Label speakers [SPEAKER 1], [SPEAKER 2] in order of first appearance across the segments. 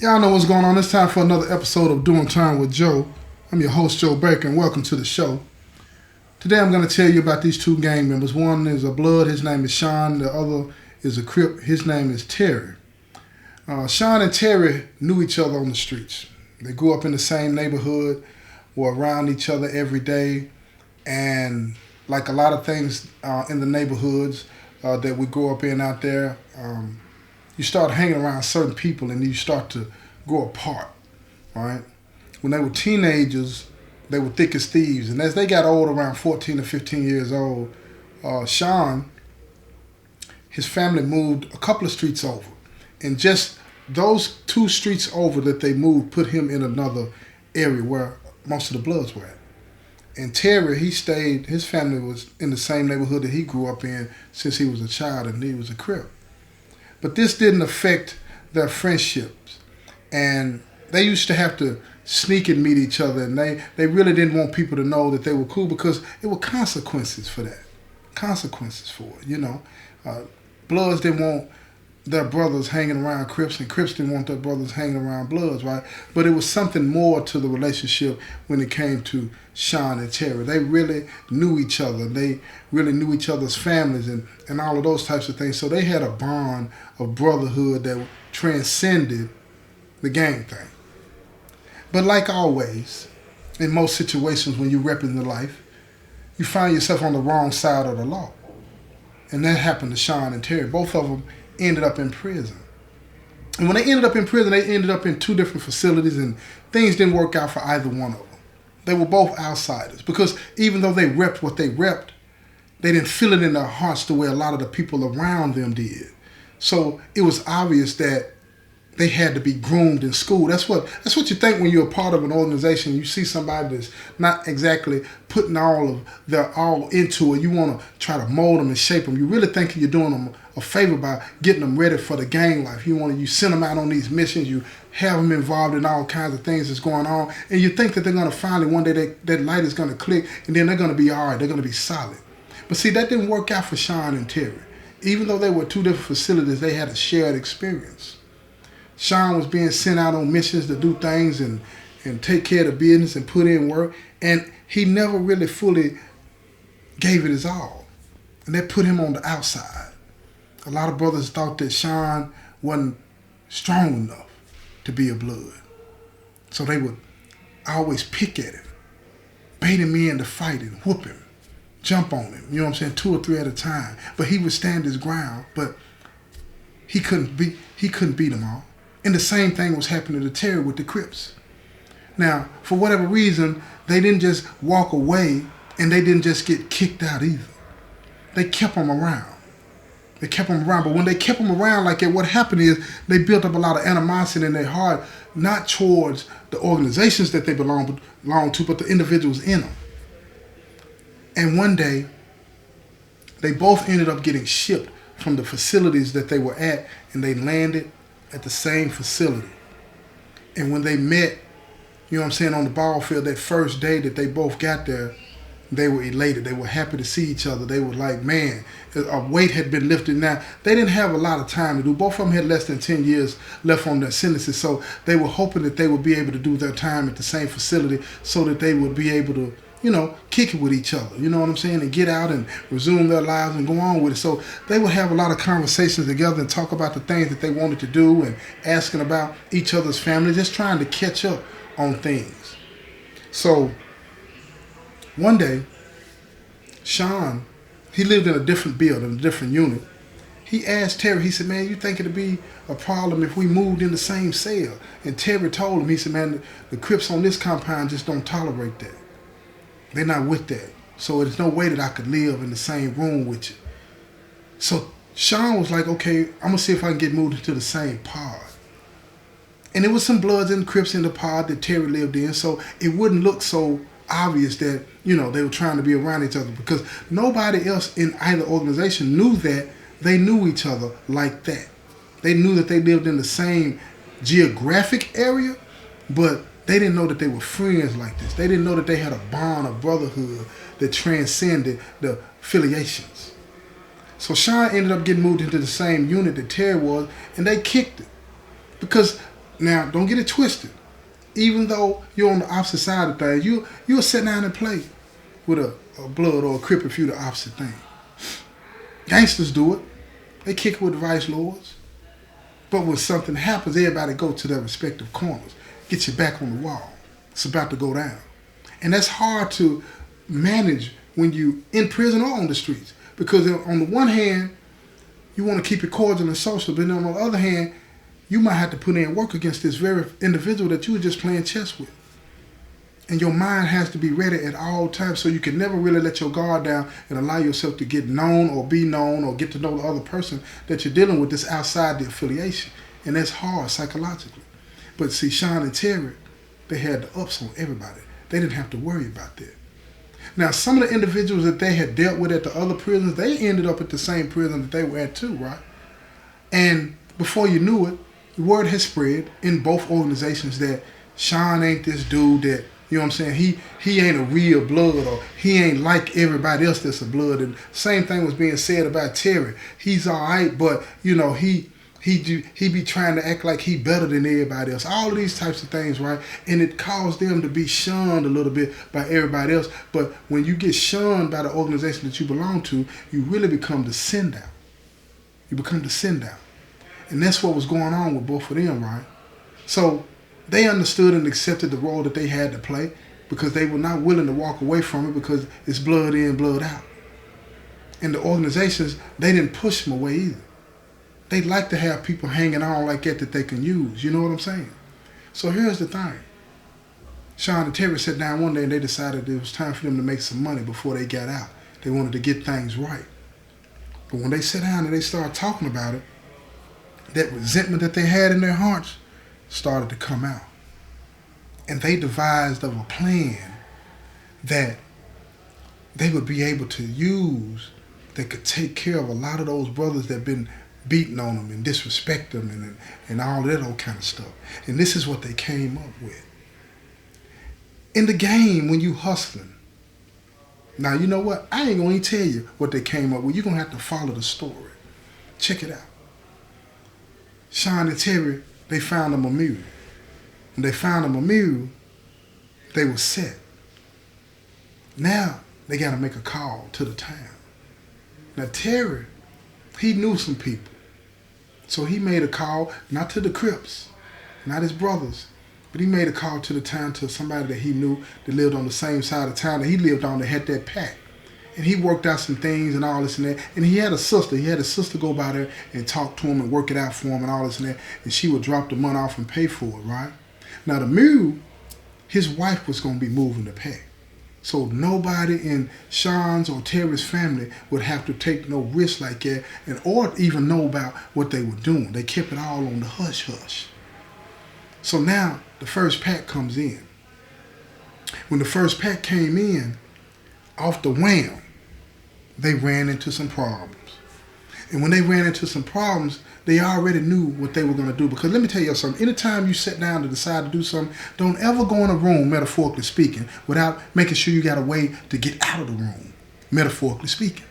[SPEAKER 1] Y'all know what's going on. It's time for another episode of Doing Time with Joe. I'm your host, Joe Baker, and welcome to the show. Today I'm going to tell you about these two gang members. One is a Blood, his name is Sean. The other is a Crip, his name is Terry. Sean and Terry knew each other on the streets. They grew up in the same neighborhood, were around each other every day, and like a lot of things in the neighborhoods that we grew up in out there, you start hanging around certain people and you start to grow apart, right? When they were teenagers, they were thick as thieves. And as they got old, around 14 or 15 years old, Sean, his family moved a couple of streets over. And just those two streets over that they moved put him in another area where most of the Bloods were at. And Terry, his family was in the same neighborhood that he grew up in since he was a child, and he was a Crip. But this didn't affect their friendships. And they used to have to sneak and meet each other, and they really didn't want people to know that they were cool because it were consequences for that. Consequences for it, you know. Bloods didn't want their brothers hanging around Crips, and Crips didn't want their brothers hanging around Bloods, right? But it was something more to the relationship when it came to Sean and Terry. They really knew each other. They really knew each other's families and all of those types of things. So they had a bond of brotherhood that transcended the gang thing. But like always, in most situations when you're repping the life, you find yourself on the wrong side of the law. And that happened to Sean and Terry. Both of them ended up in prison. And when they ended up in prison, they ended up in two different facilities, and things didn't work out for either one of them. They were both outsiders because even though they repped what they repped, they didn't feel it in their hearts the way a lot of the people around them did. So it was obvious that they had to be groomed in school. That's what you think when you're a part of an organization. You see somebody that's not exactly putting their all into it. You want to try to mold them and shape them. You really think you're doing them a favor by getting them ready for the gang life. You send them out on these missions. You have them involved in all kinds of things that's going on, and you think that they're going to finally one day that light is going to click, and then they're going to be all right. They're going to be solid. But see, that didn't work out for Sean and Terry. Even though they were two different facilities, they had a shared experience. Sean was being sent out on missions to do things and take care of the business and put in work. And he never really fully gave it his all. And that put him on the outside. A lot of brothers thought that Sean wasn't strong enough to be a Blood. So they would always pick at him, bait him in to fight and whoop him, jump on him, you know what I'm saying, 2 or 3 at a time. But he would stand his ground, but he couldn't beat them all. And the same thing was happening to Terry with the Crips. Now, for whatever reason, they didn't just walk away and they didn't just get kicked out either. They kept them around. But when they kept them around like that, what happened is they built up a lot of animosity in their heart, not towards the organizations that they belong to, but the individuals in them. And one day, they both ended up getting shipped from the facilities that they were at, and they landed at the same facility. And when they met, you know what I'm saying, on the ball field that first day that they both got there, they were elated. They were happy to see each other. They were like, man, a weight had been lifted. Now, they didn't have a lot of time to do. Both of them had less than 10 years left on their sentences, so they were hoping that they would be able to do their time at the same facility so that they would be able to, kick it with each other, you know what I'm saying, and get out and resume their lives and go on with it. So they would have a lot of conversations together and talk about the things that they wanted to do and asking about each other's family, just trying to catch up on things. So one day, Sean, he lived in a different building, a different unit. He asked Terry, he said, man, you think it'd be a problem if we moved in the same cell? And Terry told him, he said, man, the Crips on this compound just don't tolerate that. They're not with that. So there's no way that I could live in the same room with you. So Sean was like, okay, I'm going to see if I can get moved into the same pod. And there was some Bloods and Crips in the pod that Terry lived in, so it wouldn't look so obvious that, they were trying to be around each other, because nobody else in either organization knew that they knew each other like that. They knew that they lived in the same geographic area, but they didn't know that they were friends like this. They didn't know that they had a bond of brotherhood that transcended the affiliations. So Sean ended up getting moved into the same unit that Terry was, and they kicked it. Because Now, don't get it twisted. Even though you're on the opposite side of things, you'll sit down and play with a blood or a crip if you're the opposite thing. Gangsters do it. They kick it with the vice lords. But when something happens, everybody go to their respective corners. Get your back on the wall. It's about to go down. And that's hard to manage when you in prison or on the streets. Because on the one hand, you want to keep it cordial and social, but then on the other hand, you might have to put in work against this very individual that you were just playing chess with. And your mind has to be ready at all times, so you can never really let your guard down and allow yourself to get known or be known or get to know the other person that you're dealing with that's outside the affiliation. And that's hard psychologically. But see, Sean and Terry, they had the ups on everybody. They didn't have to worry about that. Now, some of the individuals that they had dealt with at the other prisons, they ended up at the same prison that they were at too, right? And before you knew it, the word has spread in both organizations that Sean ain't this dude that, you know what I'm saying, he ain't a real blood, or he ain't like everybody else that's a blood. And same thing was being said about Terry. He's all right, but, you know, he be trying to act like he better than everybody else. All of these types of things, right? And it caused them to be shunned a little bit by everybody else. But when you get shunned by the organization that you belong to, you really become the send out. You become the send out. And that's what was going on with both of them, right? So they understood and accepted the role that they had to play because they were not willing to walk away from it because it's blood in, blood out. And the organizations, they didn't push them away either. They like to have people hanging on like that they can use. You know what I'm saying? So here's the thing. Sean and Terry sat down one day and they decided it was time for them to make some money before they got out. They wanted to get things right. But when they sat down and they started talking about it, that resentment that they had in their hearts started to come out. And they devised of a plan that they would be able to use that could take care of a lot of those brothers that been beating on them and disrespect them and all that old kind of stuff. And this is what they came up with. In the game, when you hustling, now you know what? I ain't going to tell you what they came up with. You're going to have to follow the story. Check it out. Sean and Terry, they found them a mule. When they found them a mule, they were set. Now, they got to make a call to the town. Now, Terry, he knew some people. So he made a call, not to the Crips, not his brothers, but he made a call to the town to somebody that he knew that lived on the same side of town that he lived on that had that pack. And he worked out some things and all this and that. And he had a sister. He had his sister go by there and talk to him and work it out for him and all this and that. And she would drop the money off and pay for it, right? Now the mule, his wife was going to be moving the pack. So nobody in Sean's or Terry's family would have to take no risk like that and or even know about what they were doing. They kept it all on the hush-hush. So now the first pack comes in. When the first pack came in, off the wham, they ran into some problems. And when they ran into some problems, they already knew what they were going to do. Because let me tell you something. Anytime you sit down to decide to do something, don't ever go in a room, metaphorically speaking, without making sure you got a way to get out of the room, metaphorically speaking.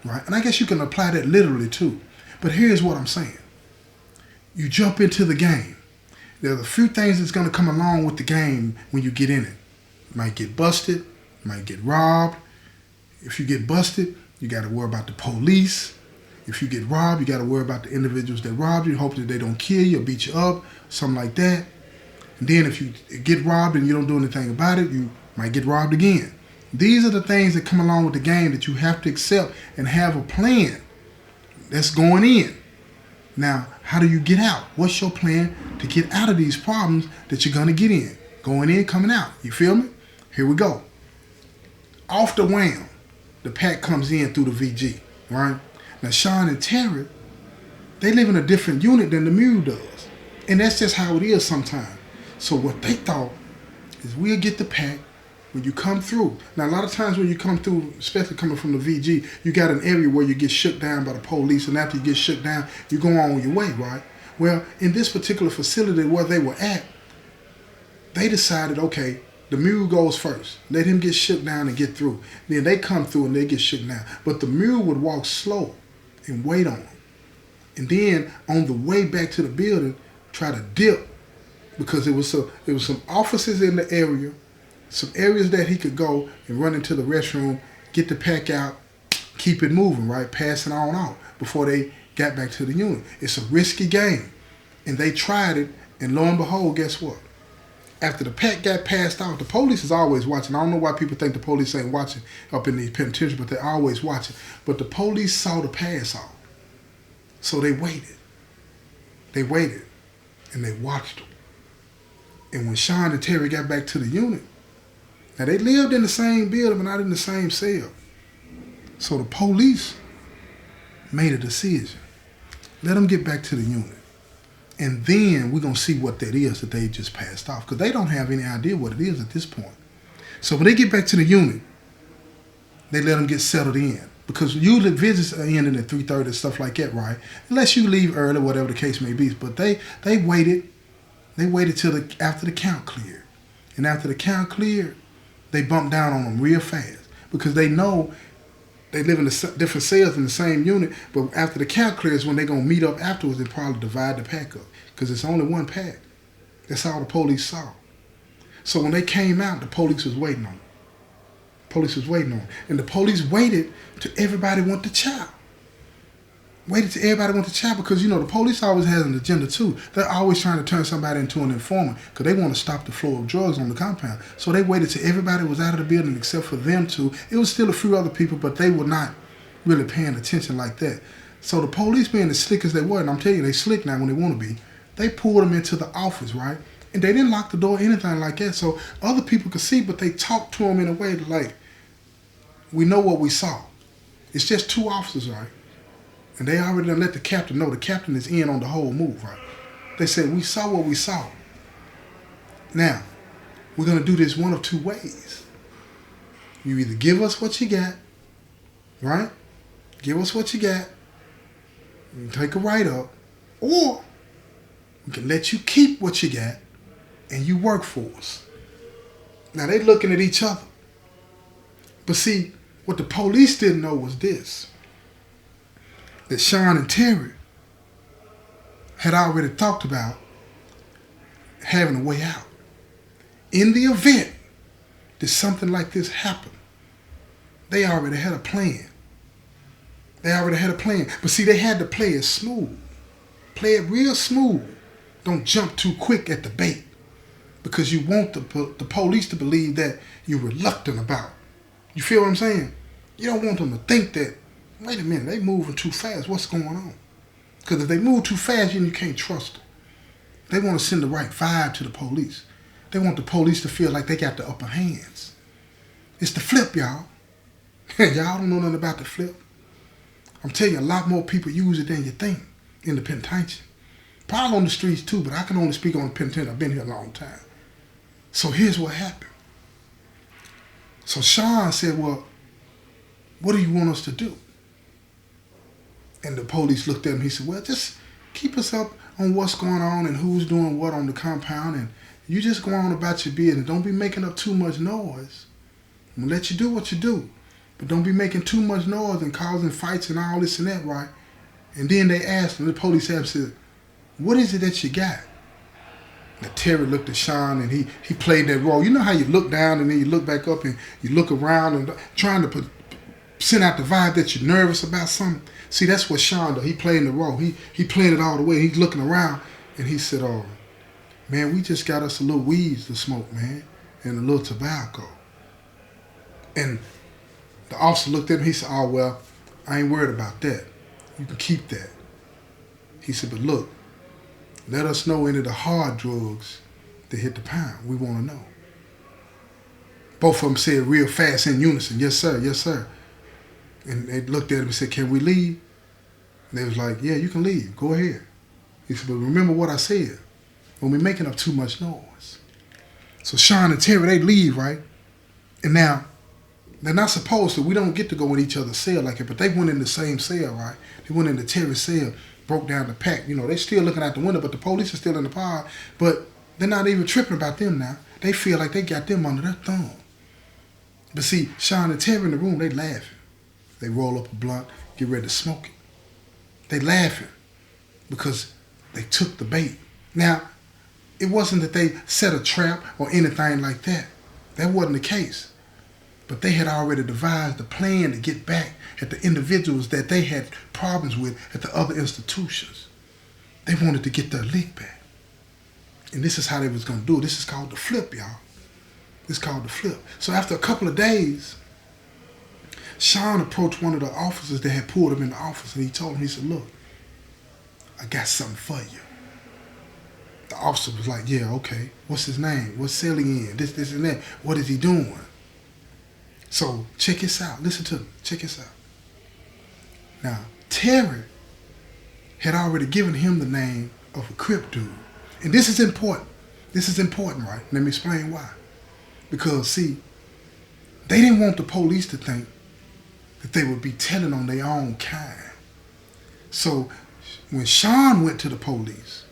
[SPEAKER 1] Right? And I guess you can apply that literally too. But here's what I'm saying. You jump into the game. There's a few things that's going to come along with the game when you get in it. You might get busted. You might get robbed. If you get busted, you got to worry about the police. If you get robbed, you got to worry about the individuals that robbed you, hope that they don't kill you or beat you up, something like that. And then if you get robbed and you don't do anything about it, you might get robbed again. These are the things that come along with the game that you have to accept and have a plan that's going in. Now, how do you get out? What's your plan to get out of these problems that you're going to get in? Going in, coming out. You feel me? Here we go. Off the wham, the pack comes in through the VG, right? Now, Sean and Terry, they live in a different unit than the mule does. And that's just how it is sometimes. So what they thought is we'll get the pack when you come through. Now, a lot of times when you come through, especially coming from the VG, you got an area where you get shook down by the police. And after you get shook down, you go on your way, right? Well, in this particular facility where they were at, they decided, okay, the mule goes first. Let him get shook down and get through. Then they come through and they get shook down. But the mule would walk slow and wait on him. And then on the way back to the building, try to dip because it was some offices in the area, some areas that he could go and run into the restroom, get the pack out, keep it moving, right? Passing on out before they got back to the unit. It's a risky game. And they tried it, and lo and behold, guess what? After the pack got passed out, the police is always watching. I don't know why people think the police ain't watching up in these penitentiaries, but they're always watching. But the police saw the pass out. So they waited. They waited, and they watched them. And when Sean and Terry got back to the unit, now they lived in the same building, but not in the same cell. So the police made a decision. Let them get back to the unit. And then we're going to see what that is that they just passed off. Because they don't have any idea what it is at this point. So when they get back to the unit, they let them get settled in. Because usually visits are ending at 3:30 and stuff like that, right? Unless you leave early, whatever the case may be. But they waited. They waited till after the count cleared. And after the count cleared, they bumped down on them real fast. Because they know they live in different cells in the same unit, but after the count clears, when they're going to meet up afterwards, they probably divide the pack up because it's only one pack. That's all the police saw. So when they came out, the police was waiting on them. Police was waiting on them. And the police waited till everybody went to chow. Waited till everybody went to chow because, you know, the police always has an agenda too. They're always trying to turn somebody into an informant because they want to stop the flow of drugs on the compound. So they waited till everybody was out of the building except for them two. It was still a few other people, but they were not really paying attention like that. So the police, being as slick as they were, and I'm telling you, they slick now when they want to be, they pulled them into the office, right? And they didn't lock the door or anything like that. So other people could see, but they talked to them in a way like, we know what we saw. It's just two officers, right? And they already done let the captain know. The captain is in on the whole move, right? They said, we saw what we saw. Now, we're going to do this one of two ways. You either give us what you got, right? Give us what you got. You can take a write-up. Or we can let you keep what you got and you work for us. Now, they looking at each other. But see, what the police didn't know was this. That Sean and Terry had already talked about having a way out. In the event that something like this happened, they already had a plan. They already had a plan. But see, they had to play it smooth. Play it real smooth. Don't jump too quick at the bait. Because you want the police to believe that you're reluctant about it. You feel what I'm saying? You don't want them to think that, wait a minute, they moving too fast. What's going on? Because if they move too fast, you can't trust them. They want to send the right vibe to the police. They want the police to feel like they got the upper hands. It's the flip, y'all. Y'all don't know nothing about the flip. I'm telling you, a lot more people use it than you think in the penitentiary. Probably on the streets too, but I can only speak on the penitentiary. I've been here a long time. So here's what happened. So Sean said, well, what do you want us to do? And the police looked at him. He said, well, just keep us up on what's going on and who's doing what on the compound. And you just go on about your business. Don't be making up too much noise. I'm going to let you do what you do. But don't be making too much noise and causing fights and all this and that, right? And then they asked him, the police said, what is it that you got? And Terry looked at Sean and he played that role. You know how you look down and then you look back up and you look around and trying to send out the vibe that you're nervous about something. See, that's what Sean does. He playing the role. He playing it all the way. He's looking around and he said, oh, man, we just got us a little weeds to smoke, man, and a little tobacco. And the officer looked at him. He said, oh, well, I ain't worried about that. You can keep that. He said, but look, let us know any of the hard drugs that hit the pound. We want to know. Both of them said real fast in unison, yes, sir, yes, sir. And they looked at him and said, can we leave? And they was like, yeah, you can leave. Go ahead. He said, but remember what I said. When we're making up too much noise. So Sean and Terry, they leave, right? And now, they're not supposed to. We don't get to go in each other's cell like it, but they went in the same cell, right? They went into Terry's cell, broke down the pack. You know, they still looking out the window, but the police are still in the pod. But they're not even tripping about them now. They feel like they got them under their thumb. But see, Sean and Terry in the room, they laughing. They roll up a blunt, get ready to smoke it. They laughing because they took the bait. Now, It wasn't that they set a trap or anything like that. That wasn't the case. But they had already devised a plan to get back at the individuals that they had problems with at the other institutions. They wanted to get their lick back. And this is how they was going to do it. This is called the flip, y'all. This is called the flip. So after a couple of days, Sean approached one of the officers that had pulled him in the office, and he told him, he said, look, I got something for you. The officer was like, yeah, okay. What's his name? What cell he in? This, and that. What is he doing? So check this out. Listen to me. Check this out. Now, Terry had already given him the name of a Crip dude. And this is important. This is important, right? Let me explain why. Because, see, they didn't want the police to think that they would be telling on their own kind. So when Sean went to the police,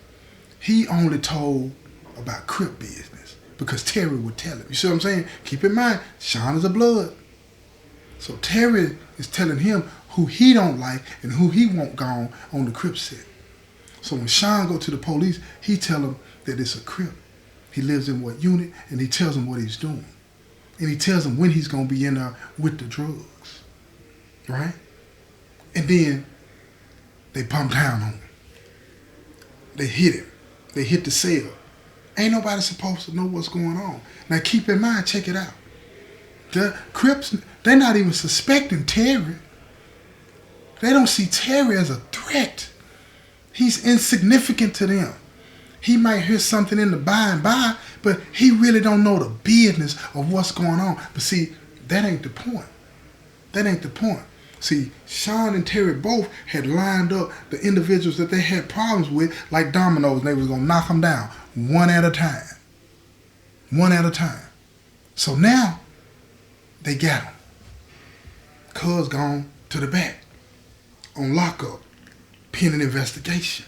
[SPEAKER 1] he only told about Crip business because Terry would tell him. You see what I'm saying? Keep in mind, Sean is a blood. So Terry is telling him who he don't like and who he want gone on the Crip set. So when Sean go to the police, he tell them that it's a Crip. He lives in what unit, and he tells them what he's doing. And he tells them when he's going to be in there with the drugs. Right? And then they bump down on him. They hit him. They hit the cell. Ain't nobody supposed to know what's going on. Now keep in mind, check it out. The Crips, they're not even suspecting Terry. They don't see Terry as a threat. He's insignificant to them. He might hear something in the by and by, but he really don't know the business of what's going on. But see, that ain't the point. That ain't the point. See, Sean and Terry both had lined up the individuals that they had problems with like dominoes, and they was going to knock them down one at a time. One at a time. So now, they got him. Cuz gone to the back on lockup, pending investigation.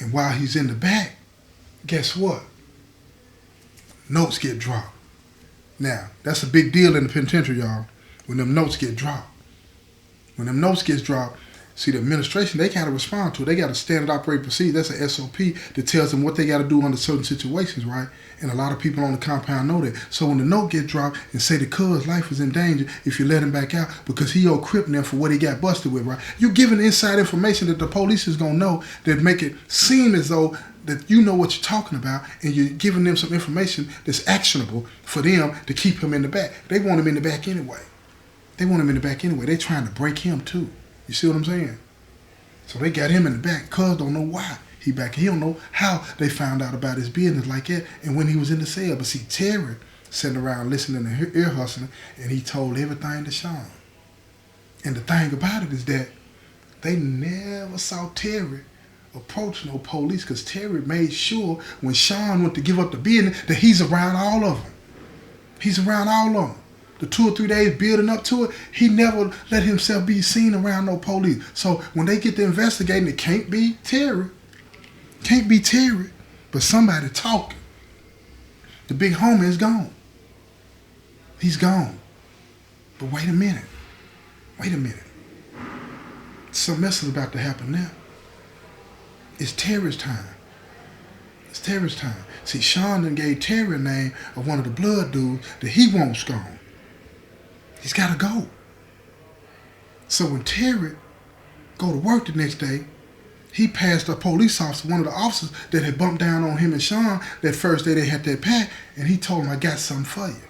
[SPEAKER 1] And while he's in the back, guess what? Notes get dropped. Now, that's a big deal in the penitentiary, y'all, when them notes get dropped. When them notes gets dropped, see, the administration, they got to respond to it. They got a standard operating procedure. That's an SOP that tells them what they got to do under certain situations, right? And a lot of people on the compound know that. So when the note get dropped and say the cuz life is in danger if you let him back out because he owe Crip them for what he got busted with, right? You're giving inside information that the police is going to know that make it seem as though that you know what you're talking about, and you're giving them some information that's actionable for them to keep him in the back. They want him in the back anyway. They want him in the back anyway. They're trying to break him too. You see what I'm saying? So they got him in the back. Cuz don't know why he back. He don't know how they found out about his business like that and when he was in the cell. But see, Terry sitting around listening and ear hustling, and he told everything to Sean. And the thing about it is that they never saw Terry approach no police because Terry made sure when Sean went to give up the business that he's around all of them. He's around all of them. The 2 or 3 days building up to it, he never let himself be seen around no police. So when they get to investigating, it can't be Terry. Can't be Terry, but somebody talking. The big homie is gone. He's gone. But wait a minute. Wait a minute. Something else is about to happen now. It's Terry's time. It's Terry's time. See, Sean done gave Terry a name of one of the blood dudes that he wants gone. He's got to go. So when Terry go to work the next day, he passed a police officer, one of the officers that had bumped down on him and Sean that first day they had that pack, and he told him, I got something for you.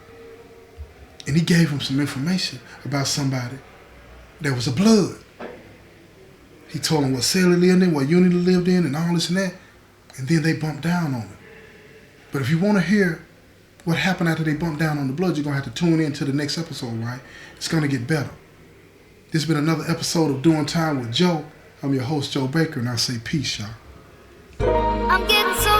[SPEAKER 1] And he gave him some information about somebody that was a blood. He told him what cell he lived in, what unit he lived in, and all this and that, and then they bumped down on him. But if you want to hear what happened after they bumped down on the blood, you're going to have to tune in to the next episode, right? It's going to get better. This has been another episode of Doing Time with Joe. I'm your host, Joe Baker, and I say peace, y'all.
[SPEAKER 2] I'm getting so